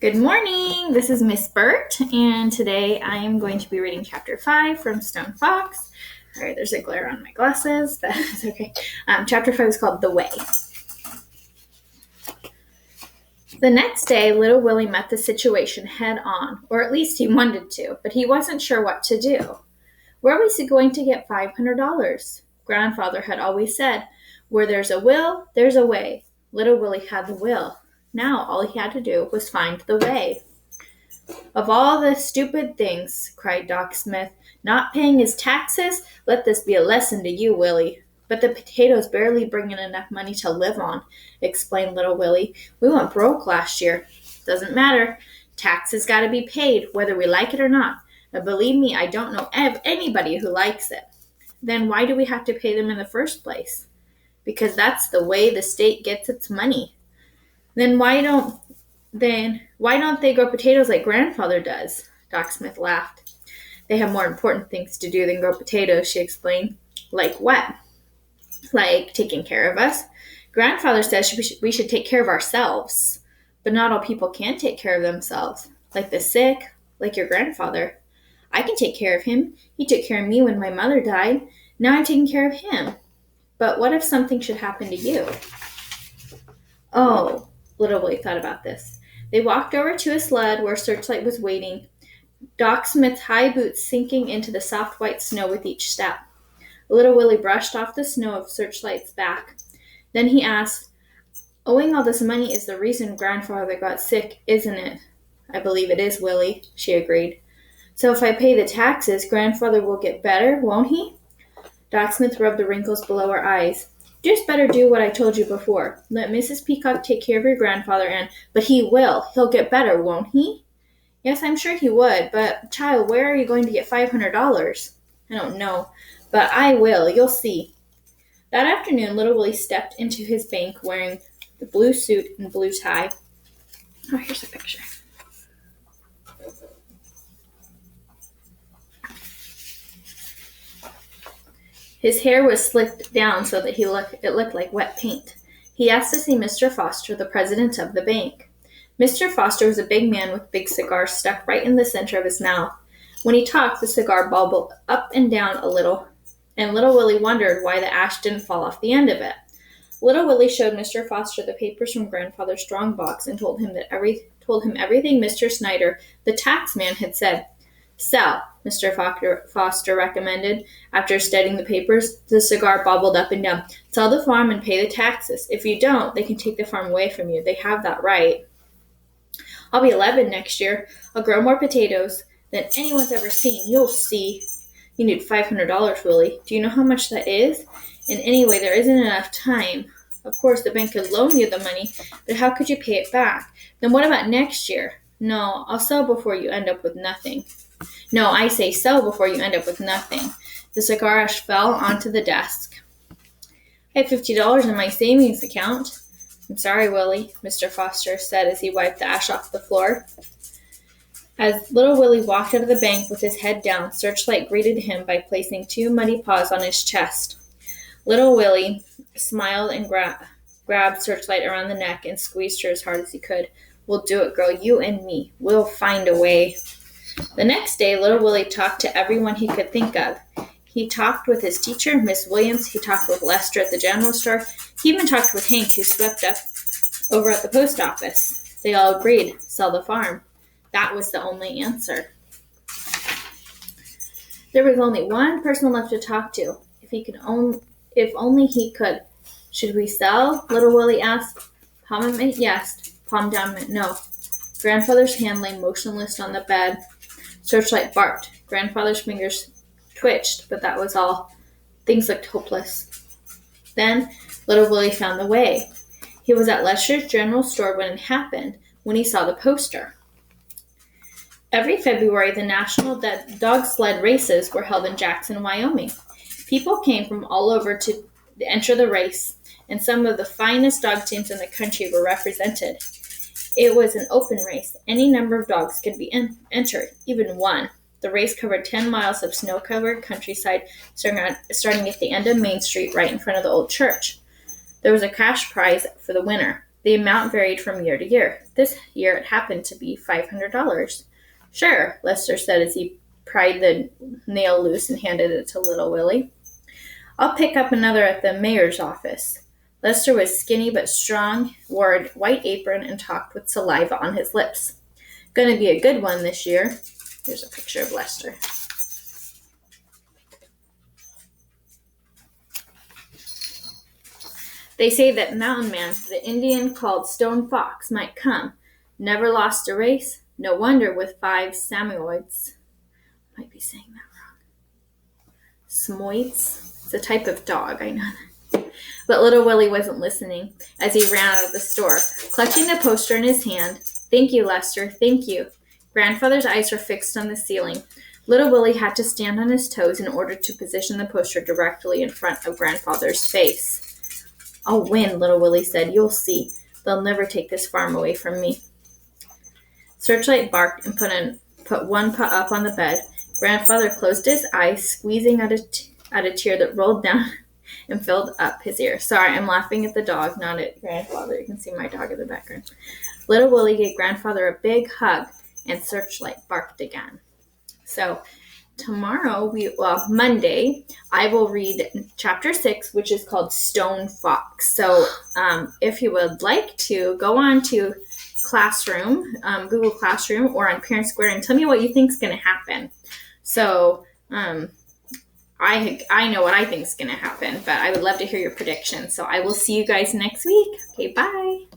Good morning. This is Miss Burt, and today I am going to be reading Chapter 5 from Stone Fox. All right, there's a glare on my glasses, but it's okay. Chapter 5 is called The Way. The next day, little Willie met the situation head on, or at least he wanted to, but he wasn't sure what to do. Where was he going to get $500? Grandfather had always said, "Where there's a will, there's a way." Little Willie had the will. Now all he had to do was find the way. "Of all the stupid things," cried Doc Smith, "not paying his taxes? Let this be a lesson to you, Willie." "But the potatoes barely bring in enough money to live on," explained little Willie. "We went broke last year." "Doesn't matter. Taxes gotta be paid, whether we like it or not. And believe me, I don't know of anybody who likes it." "Then why do we have to pay them in the first place?" "Because that's the way the state gets its money." Then why don't they grow potatoes like Grandfather does?" Doc Smith laughed. "They have more important things to do than grow potatoes," she explained. "Like what?" "Like taking care of us. Grandfather says we should take care of ourselves. But not all people can take care of themselves. Like the sick, like your grandfather. I can take care of him. He took care of me when my mother died. Now I'm taking care of him. But what if something should happen to you?" "Oh," little Willie thought about this. They walked over to a sled where Searchlight was waiting, Doc Smith's high boots sinking into the soft white snow with each step. Little Willie brushed off the snow of Searchlight's back. Then he asked, "Owing all this money is the reason Grandfather got sick, isn't it?" "I believe it is, Willie," she agreed. "So if I pay the taxes, Grandfather will get better, won't he?" Doc Smith rubbed the wrinkles below her eyes. "Just better do what I told you before. Let Mrs. Peacock take care of your grandfather but he will. He'll get better, won't he?" "Yes, I'm sure he would, but, child, where are you going to get $500? "I don't know, but I will. You'll see." That afternoon, little Willie stepped into his bank wearing the blue suit and blue tie. Oh, here's a picture. His hair was slicked down so that it looked like wet paint. He asked to see Mr. Foster, the president of the bank. Mr. Foster was a big man with big cigars stuck right in the center of his mouth. When he talked, the cigar bubbled up and down a little, and little Willie wondered why the ash didn't fall off the end of it. Little Willie showed Mr. Foster the papers from Grandfather's strong box and told him everything Mr. Snyder, the tax man, had said. "Sell," Mr. Foster recommended. After studying the papers, the cigar bobbled up and down. "Sell the farm and pay the taxes. If you don't, they can take the farm away from you. They have that right." "I'll be 11 next year. I'll grow more potatoes than anyone's ever seen. You'll see." "You need $500, Willie. Do you know how much that is? And anyway, there isn't enough time. Of course, the bank could loan you the money, but how could you pay it back? Then what about next year?" "No, I'll sell before you end up with nothing." "No, I say sell before you end up with nothing." The cigar ash fell onto the desk. "I have $50 in my savings account." "I'm sorry, Willie," Mr. Foster said as he wiped the ash off the floor. As little Willie walked out of the bank with his head down, Searchlight greeted him by placing two muddy paws on his chest. Little Willie smiled and grabbed Searchlight around the neck and squeezed her as hard as he could. "We'll do it, girl, you and me. We'll find a way." The next day, little Willie talked to everyone he could think of. He talked with his teacher, Miss Williams. He talked with Lester at the general store. He even talked with Hank, who swept up over at the post office. They all agreed, sell the farm. That was the only answer. There was only one person left to talk to. If only he could. "Should we sell?" little Willie asked. Palm up meant yes. Palm down meant no. Grandfather's hand lay motionless on the bed. Searchlight barked. Grandfather's fingers twitched, but that was all. Things looked hopeless. Then little Willie found the way. He was at Lester's general store when it happened, when he saw the poster. Every February, the National Dog Sled Races were held in Jackson, Wyoming. People came from all over to enter the race, and some of the finest dog teams in the country were represented. It was an open race. Any number of dogs could be entered, even one. The race covered 10 miles of snow-covered countryside, starting at the end of Main Street, right in front of the old church. There was a cash prize for the winner. The amount varied from year to year. This year it happened to be $500. Sure, Lester said as he pried the nail loose and handed it to little Willie. I'll pick up another at the mayor's office. Lester was skinny but strong, wore a white apron, and talked with saliva on his lips. Gonna be a good one this year. Here's a picture of Lester. They say that Mountain Man, the Indian called Stone Fox, might come. Never lost a race. No wonder with 5 Samoyeds. Might be saying that wrong. Samoyeds? It's a type of dog, I know that. But little Willie wasn't listening as he ran out of the store, clutching the poster in his hand. Thank you, Lester. Thank you. Grandfather's eyes were fixed on the ceiling. Little Willie had to stand on his toes in order to position the poster directly in front of Grandfather's face. I'll win, little Willie said. You'll see. They'll never take this farm away from me. Searchlight barked and put one paw up on the bed. Grandfather closed his eyes, squeezing out a tear that rolled down and filled up his ear. Sorry, I'm laughing at the dog, not at Grandfather. You can see my dog in the background. Little Willie gave Grandfather a big hug, and Searchlight barked again. So tomorrow, Monday, I will read chapter 6, which is called Stone Fox. So if you would like to, go on to Classroom, Google Classroom, or on Parent Square and tell me what you think is going to happen. So I know what I think is going to happen, but I would love to hear your predictions. So I will see you guys next week. Okay, bye.